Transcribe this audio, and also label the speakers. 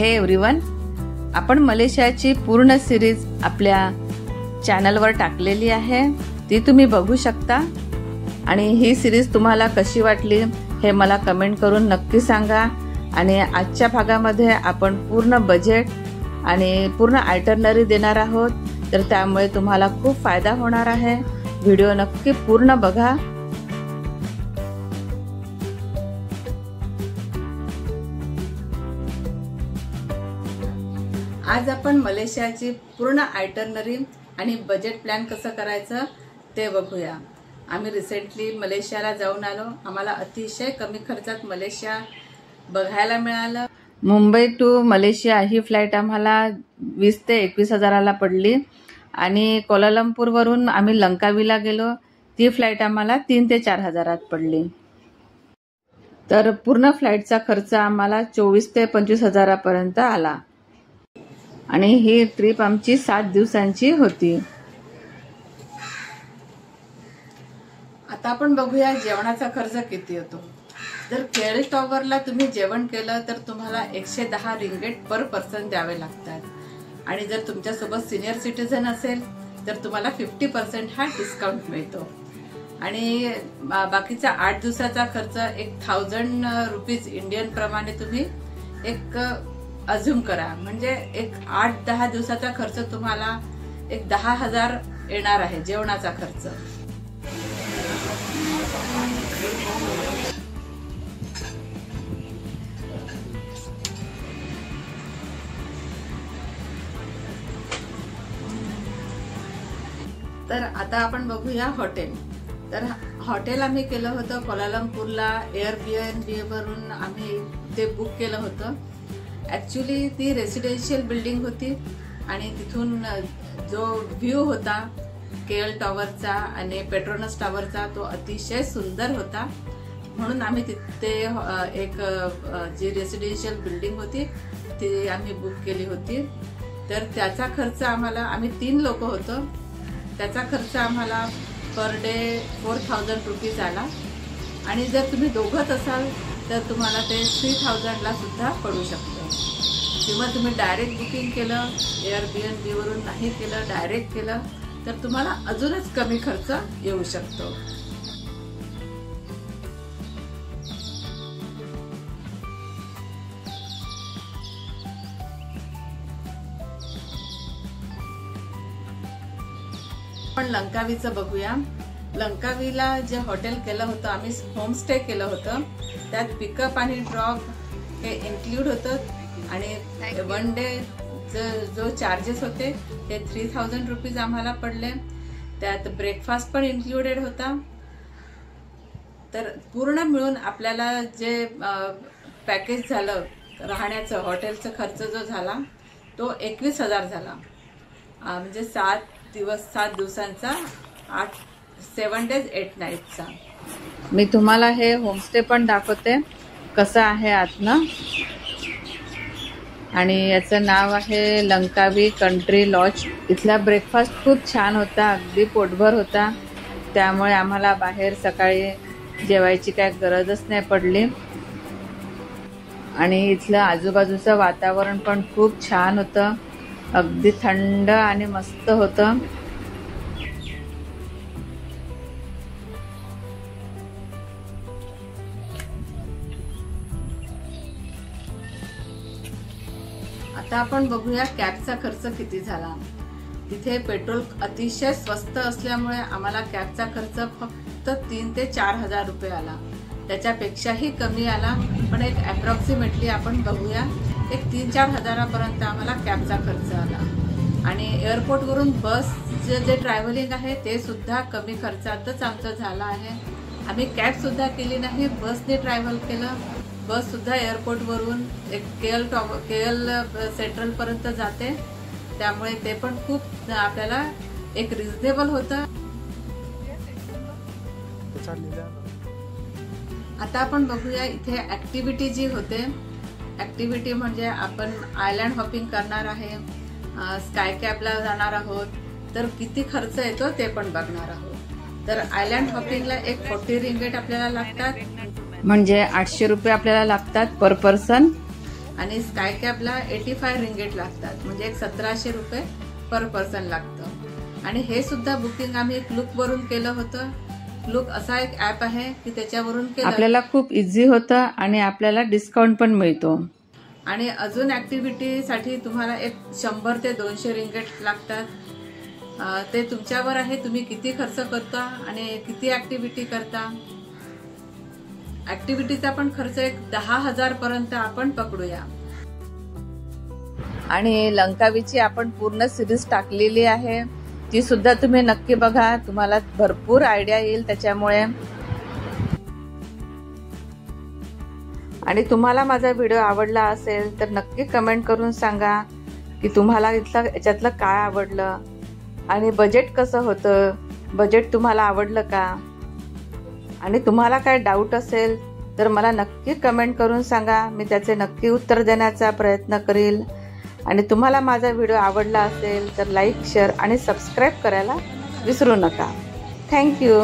Speaker 1: हे एव्हरीवन, आपण मलेशियाची पूर्ण सिरीज आपल्या चॅनलवर टाकलेली आहे, ती तुम्ही बघू शकता। आणि ही सिरीज तुम्हाला कशी वाटली हे मला कमेंट करून नक्की सांगा। आणि आजच्या भागामध्ये आपण पूर्ण बजेट आणि पूर्ण आयटरनरी देणार आहोत, तर त्यामुळे तुम्हाला खूप फायदा होणार आहे। व्हिडिओ नक्की पूर्ण बघा। आज आपण मलेशियाची पूर्ण आयटरनरी आणि बजेट प्लॅन कसं करायचं ते बघूया। आम्ही रिसेंटली मलेशियाला जाऊन आलो, आम्हाला अतिशय कमी खर्चात मलेशिया बघायला मिळालं। मुंबई टू मलेशिया ही फ्लाइट आम्हाला 20 ते 21 हजाराला पडली आणि कोलालंपूर वरून आम्ही लंकावीला गेलो, ती फ्लाइट आम्हाला 3 ते 4 हजारात पडली। तर पूर्ण फ्लाइटचा खर्च आम्हाला 24 ते 25 हजारापर्यंत आला आणि ही ट्रिप आमची 7 दिवसांची होती। आता आपण बघूया जेवणाचा खर्च किती होतो। जर केएल टॉवरला तुम्ही जेवण केलं तर तुम्हाला 110 रिंगेट पर पर्सन द्यावे लागतात आणि जर तुमच्यासोबत सिनियर सिटीजन असेल तर तुम्हाला 50% हा डिस्काउंट मिळतो। आणि बाकीचा 8 दिवसाचा खर्च 1000 रुपीज इंडियन प्रमाणे तुम्ही एक अझ्युम करा, म्हणजे एक 8-10 दिवसाचा खर्च तुम्हाला एक 10,000 येणार आहे जेवणाचा खर्च। तर आता आपण बघूया हॉटेल। तर हॉटेल आम्ही केलं होतं कोलालंपूरला, एअरबीएनबी वरून आम्ही ते बुक केलं होतं। ॲक्च्युली ती रेसिडेन्शियल बिल्डिंग होती आणि तिथून जो व्ह्यू होता केएल टॉवरचा आणि पेट्रोनस टॉवरचा तो अतिशय सुंदर होता, म्हणून आम्ही तिथे एक जी रेसिडेन्शियल बिल्डिंग होती ती आम्ही बुक केली होती। तर त्याचा खर्च आम्हाला, आम्ही 3 लोक होतो, त्याचा खर्च आम्हाला पर डे 4000 रुपीज आला। आणि जर तुम्ही दोघंच असाल तर तुम्हाला ते 3000ला सुद्धा पडू शकतं। किंवा तुम्ही डायरेक्ट बुकिंग केलं, एअरबीएनबी वरून नाही केलं, डायरेक्ट केलं तर तुम्हाला अजूनच कमी खर्च येऊ शकतो। पण लंकावीचं बघूया। लंकावीला जे हॉटेल केलं होतं आम्ही, होमस्टे केलं होतं, त्यात पिकअप आणि ड्रॉप हे इन्क्लूड होतं आणि 1 डे जो चार्जेस होते ते 3000 रुपीज आम्हाला पडले। त्यात ब्रेकफास्ट पण इन्क्लुडेड होता। तर पूर्ण मिळून आपल्याला जे पॅकेज झालं राहण्याचं, हॉटेलचा खर्च जो झाला तो 21,000 झाला, म्हणजे 7 दिवसांचा 7 days 8 nights। मी तुम्हाला हे होमस्टे पण दाखवते कसं आहे आतनं। आणि याचं नाव आहे लंकावी कंट्री लॉज। इथला ब्रेकफास्ट खूप छान होता, अगदी पोटभर होता, त्यामुळे आम्हाला बाहेर सकाळी जेवायची काय गरजच नाही पडली। आणि इथलं आजूबाजूचं वातावरण पण खूप छान होतं, अगदी थंड आणि मस्त होतं। आता आपण बघूया कॅबचा खर्च किती झाला। तिथे पेट्रोल अतिशय स्वस्त असल्यामुळे आम्हाला कॅबचा खर्च फक्त 3 ते 4 हजार रुपये आला, त्याच्यापेक्षाही कमी आला, पण एक अप्रॉक्सिमेटली आपण बघूया एक 3-4 हजारापर्यंत आम्हाला कॅबचा खर्च आला। आणि एअरपोर्टवरून बस जे ट्रॅव्हलिंग आहे ते सुद्धा कमी खर्चातच आमचं झालं आहे। आम्ही कॅब सुद्धा केली नाही, बसने ट्रॅव्हल केलं। बस सुद्धा एअरपोर्टवरून एक केएल सेंट्रल पर्यंत जाते, त्यामुळे ते पण खूप आपल्याला एक रिझनेबल होतं। आता आपण बघूया इथे ऍक्टिव्हिटी जी होते। ऍक्टिव्हिटी म्हणजे आपण आयलँड हॉपिंग करणार आहे, स्काय कॅबला जाणार आहोत, तर किती खर्च येतो ते पण बघणार आहोत। तर आयलँड हॉपिंगला एक 40 रिंगेट आपल्याला लागतात, म्हणजे 800 रुपये आपल्याला लागतात पर पर्सन। आणि स्काय कॅबला 85 रिंगेट लागतात, म्हणजे एक 1700 रुपये पर पर्सन लागतं। आणि हे सुद्धा बुकिंग आम्ही क्लूक वरून केलं होतं। क्लूक असा एक ॲप आहे की त्याच्यावरून केलं आपल्याला खूप इझी होतं आणि आपल्याला डिस्काउंट पण मिळतो। आणि अजून ॲक्टिव्हिटीसाठी तुम्हाला एक 100 ते 200 रिंगेट लागतात। ते तुमच्यावर आहे, तुम्ही किती खर्च करता आणि किती ॲक्टिव्हिटी करता। ॲक्टिव्हिटीचा पण खर्च एक 10,000 पर्यंत आपण पकडूया। आणि लंकावीची आपण पूर्ण सिरीज टाकलेली आहे, ती सुद्धा तुम्ही नक्की बघा, तुम्हाला भरपूर आयडिया येईल त्याच्यामुळे। आणि तुम्हाला माझा व्हिडिओ आवडला असेल तर नक्की कमेंट करून सांगा की तुम्हाला याच्यातलं काय आवडलं आणि बजेट कसं होतं, बजेट तुम्हाला आवडलं का। आणि तुम्हाला काय डाऊट असेल तर मला नक्की कमेंट करून सांगा, मी त्याचे नक्की उत्तर देण्याचा प्रयत्न करेल। आणि तुम्हाला माझा व्हिडिओ आवडला असेल तर लाईक, शेअर आणि सबस्क्राईब करायला विसरू नका। थँक्यू।